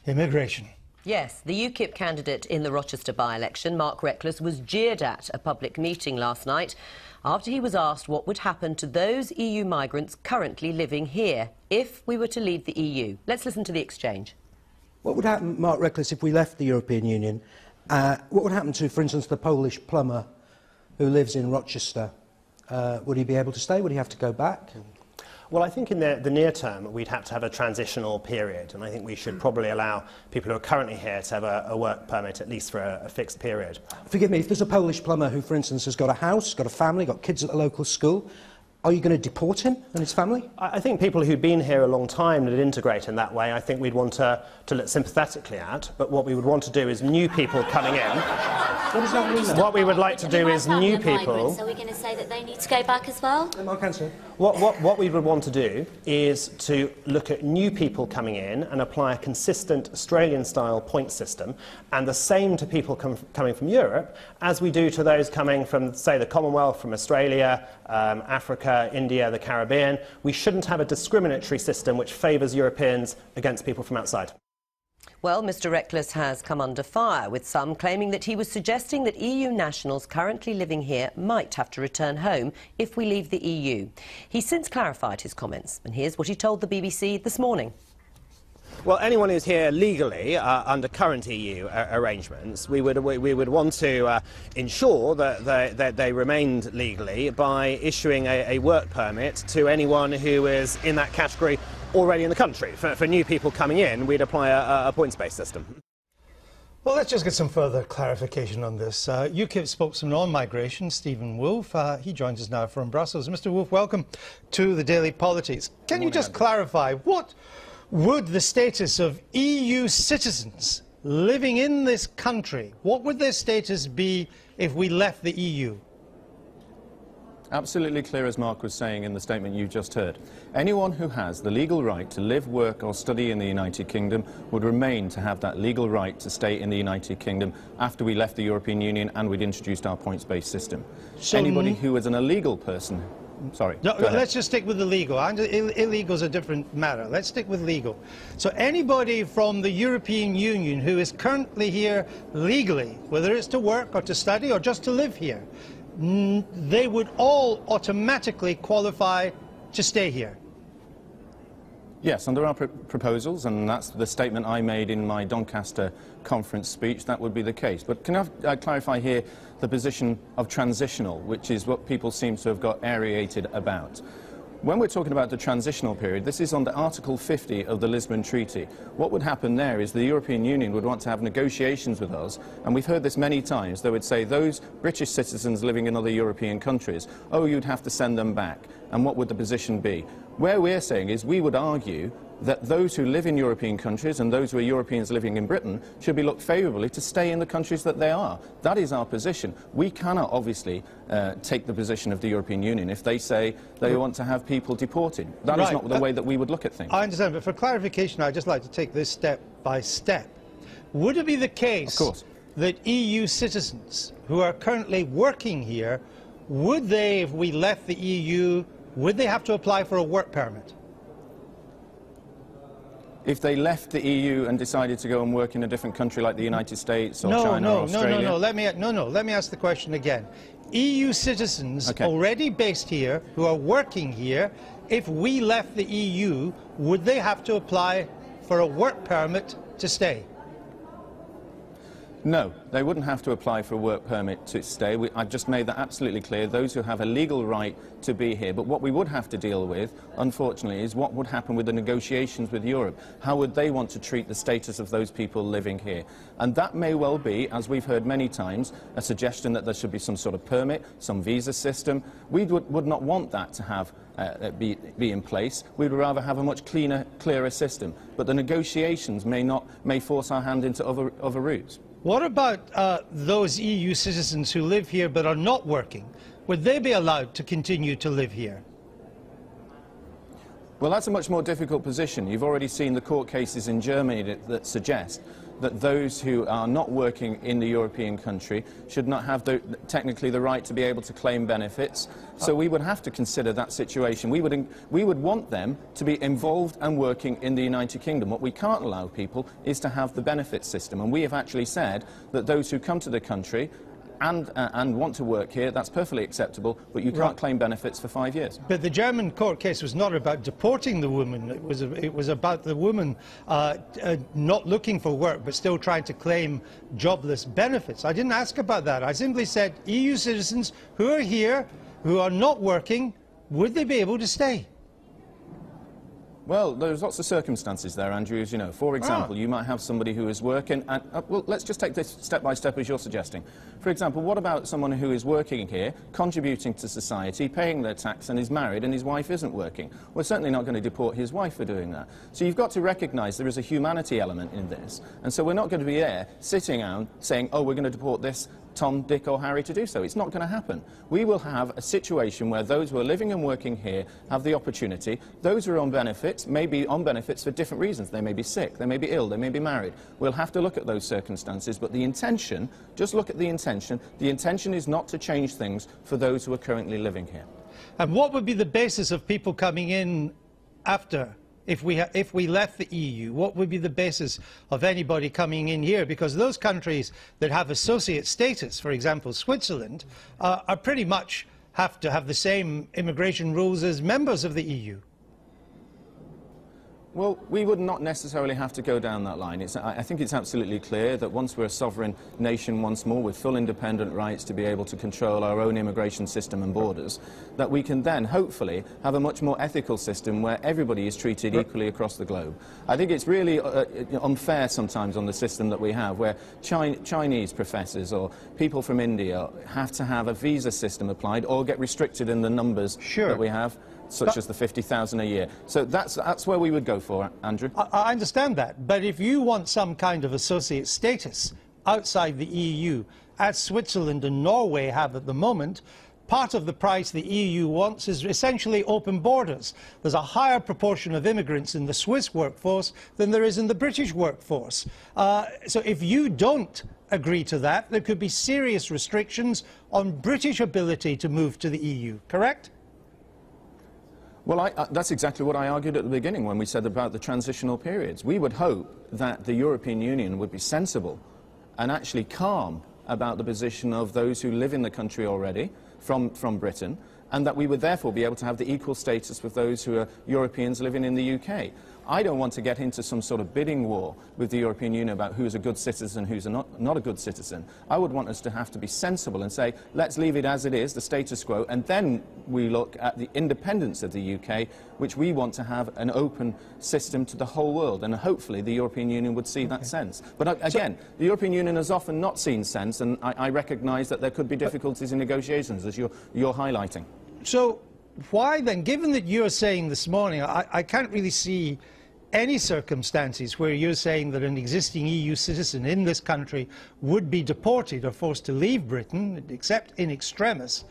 immigration. Yes, the UKIP candidate in the Rochester by-election, Mark Reckless, was jeered at a public meeting last night after he was asked what would happen to those EU migrants currently living here if we were to leave the EU. Let's listen to the exchange. What would happen, Mark Reckless, if we left the European Union? What would happen to, for instance, the Polish plumber who lives in Rochester? Would he be able to stay? Would he have to go back? Well, I think in the near term, we'd have to have a transitional period, and I think we should probably allow people who are currently here to have a work permit, at least for a fixed period. Forgive me, if there's a Polish plumber who, for instance, has got a house, got a family, got kids at the local school, are you going to deport him and his family? I think people who've been here a long time that integrate in that way, I think we'd want to look sympathetically at, but what we would want to do is new people coming in. What does that mean, then? What we would like to do is new people... Are we going to say that they need to go back as well? Mark Answer. What we would want to do is to look at new people coming in and apply a consistent Australian-style point system, and the same to people coming from Europe as we do to those coming from, say, the Commonwealth, from Australia, Africa, India, the Caribbean. We shouldn't have a discriminatory system which favours Europeans against people from outside. Well, Mr Reckless has come under fire, with some claiming that he was suggesting that EU nationals currently living here might have to return home if we leave the EU. He's since clarified his comments, and here's what he told the BBC this morning. Well, anyone who's here legally under current EU arrangements, we would want to ensure that they remained legally by issuing a work permit to anyone who is in that category already in the country. For new people coming in, we'd apply a points-based system. Well, let's just get some further clarification on this. UKIP spokesman on migration, Stephen Woolfe, he joins us now from Brussels. Mr Woolfe, welcome to the Daily Politics. Can you just clarify, what would the status of EU citizens living in this country, what would their status be if we left the EU? Absolutely clear, as Mark was saying in the statement you just heard. Anyone who has the legal right to live, work or study in the United Kingdom would remain to have that legal right to stay in the United Kingdom after we left the European Union and we'd introduced our points-based system. So anybody who is an illegal person... Sorry. No, let's just stick with the legal. Illegal is a different matter. Let's stick with legal. So anybody from the European Union who is currently here legally, whether it's to work or to study or just to live here, they would all automatically qualify to stay here. Yes, under our proposals, and that's the statement I made in my Doncaster conference speech, that would be the case. But can I clarify here the position of transitional, which is what people seem to have got aerated about. When we're talking about the transitional period, this is under Article 50 of the Lisbon Treaty. What would happen there is the European Union would want to have negotiations with us, and we've heard this many times. They would say those British citizens living in other European countries, oh, you'd have to send them back. And what would the position be? Where we're saying is we would argue that those who live in European countries and those who are Europeans living in Britain should be looked favourably to stay in the countries that they are. That is our position. We cannot obviously take the position of the European Union if they say they want to have people deported. That is not the way that we would look at things. I understand, but for clarification, I'd just like to take this step by step. Would it be the case that EU citizens who are currently working here, would they, if we left the EU, would they have to apply for a work permit? If they left the EU and decided to go and work in a different country like the United States or China or Australia? No. Let me ask the question again. EU citizens already based here, who are working here, if we left the EU, would they have to apply for a work permit to stay? No, they wouldn't have to apply for a work permit to stay. I've just made that absolutely clear. Those who have a legal right to be here. But what we would have to deal with, unfortunately, is what would happen with the negotiations with Europe. How would they want to treat the status of those people living here? And that may well be, as we've heard many times, a suggestion that there should be some sort of permit, some visa system. We would not want that to have be in place. We would rather have a much clearer system. But the negotiations may force our hand into other routes. What about those EU citizens who live here but are not working? Would they be allowed to continue to live here? Well, that's a much more difficult position. You've already seen the court cases in Germany that suggest that those who are not working in the European country should not have technically the right to be able to claim benefits. So we would have to consider that situation. We would want them to be involved and working in the United Kingdom. What we can't allow people is to have the benefits system. And we have actually said that those who come to the country and want to work here, that's perfectly acceptable, but you can't claim benefits for 5 years. But the German court case was not about deporting the woman. It was about the woman not looking for work but still trying to claim jobless benefits. I didn't ask about that. I simply said EU citizens who are here, who are not working, would they be able to stay? Well, there's lots of circumstances there, Andrew, as you know. For example, you might have somebody who is working, and well, let's just take this step by step as you're suggesting. For example, what about someone who is working here, contributing to society, paying their tax, and is married, and his wife isn't working? We're certainly not going to deport his wife for doing that. So you've got to recognise there is a humanity element in this, and so we're not going to be there sitting down saying, oh, we're going to deport this Tom, Dick or Harry to do so. It's not going to happen. We will have a situation where those who are living and working here have the opportunity. Those who are on benefits may be on benefits for different reasons. They may be sick, they may be ill, they may be married. We'll have to look at those circumstances, but the intention, just look at the intention is not to change things for those who are currently living here. And what would be the basis of people coming in after? If we left the EU, what would be the basis of anybody coming in here? Because those countries that have associate status, for example, Switzerland, are pretty much have to have the same immigration rules as members of the EU. Well, we would not necessarily have to go down that line. I think it's absolutely clear that once we're a sovereign nation once more with full independent rights to be able to control our own immigration system and borders, that we can then hopefully have a much more ethical system where everybody is treated equally across the globe. I think it's really unfair sometimes on the system that we have where Chinese professors or people from India have to have a visa system applied or get restricted in the numbers that we have, such as the 50,000 a year. So that's where we would go for, Andrew. I understand that, but if you want some kind of associate status outside the EU, as Switzerland and Norway have at the moment, part of the price the EU wants is essentially open borders. There's a higher proportion of immigrants in the Swiss workforce than there is in the British workforce. So if you don't agree to that, there could be serious restrictions on British ability to move to the EU, correct? Well, that's exactly what I argued at the beginning when we said about the transitional periods. We would hope that the European Union would be sensible and actually calm about the position of those who live in the country already from Britain, and that we would therefore be able to have the equal status with those who are Europeans living in the UK. I don't want to get into some sort of bidding war with the European Union about who's a good citizen, who's not a good citizen. I would want us to have to be sensible and say, let's leave it as it is, the status quo, and then we look at the independence of the UK, which we want to have an open system to the whole world, and hopefully the European Union would see that sense. But again, the European Union has often not seen sense, and I recognise that there could be difficulties in negotiations, as you're highlighting. So why then, given that you're saying this morning, I can't really see any circumstances where you're saying that an existing EU citizen in this country would be deported or forced to leave Britain, except in extremis,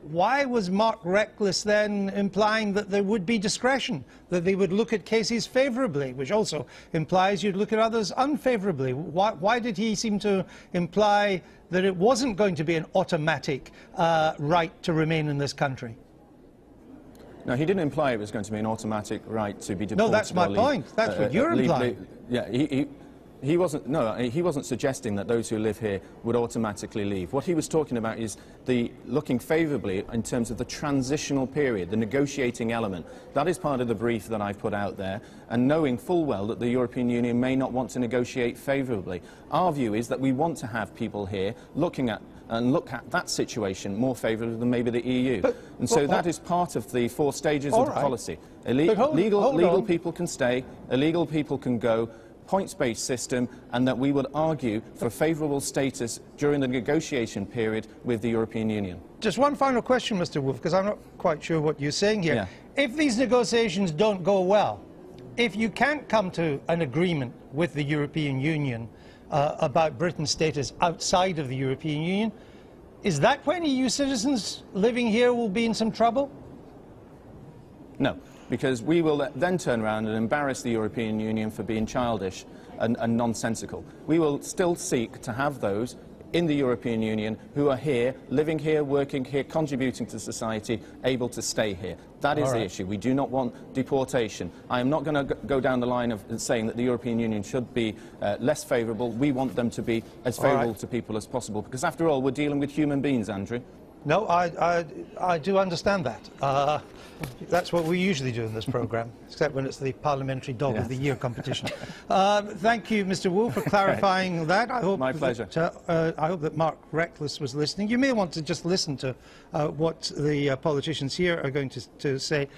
why was Mark Reckless then implying that there would be discretion, that they would look at cases favourably, which also implies you'd look at others unfavourably? Why did he seem to imply that it wasn't going to be an automatic right to remain in this country? No, he didn't imply it was going to be an automatic right to be deported. No, that's my point. That's what you're implying. Yeah, he wasn't. No, he wasn't suggesting that those who live here would automatically leave. What he was talking about is the looking favourably in terms of the transitional period, the negotiating element. That is part of the brief that I've put out there, and knowing full well that the European Union may not want to negotiate favourably. Our view is that we want to have people here look at that situation more favourably than maybe the EU. And so that is part of the 4 stages of the policy. Legal people can stay, illegal people can go, points-based system, and that we would argue for favourable status during the negotiation period with the European Union. Just one final question, Mr. Woolfe, because I'm not quite sure what you're saying here. Yeah. If these negotiations don't go well, if you can't come to an agreement with the European Union about Britain's status outside of the European Union, is that when EU citizens living here will be in some trouble? No, because we will then turn around and embarrass the European Union for being childish and nonsensical. We will still seek to have those in the European Union who are here, living here, working here, contributing to society, able to stay here. That is the issue. We do not want deportation. I am not going to go down the line of saying that the European Union should be less favourable. We want them to be as favourable to people as possible, because after all, we're dealing with human beings, Andrew. No, I do understand that. That's what we usually do in this programme, except when it's the Parliamentary Dog of the Year competition. Thank you, Mr. Woolfe, for clarifying that. I hope My pleasure. I hope that Mark Reckless was listening. You may want to just listen to what the politicians here are going to say.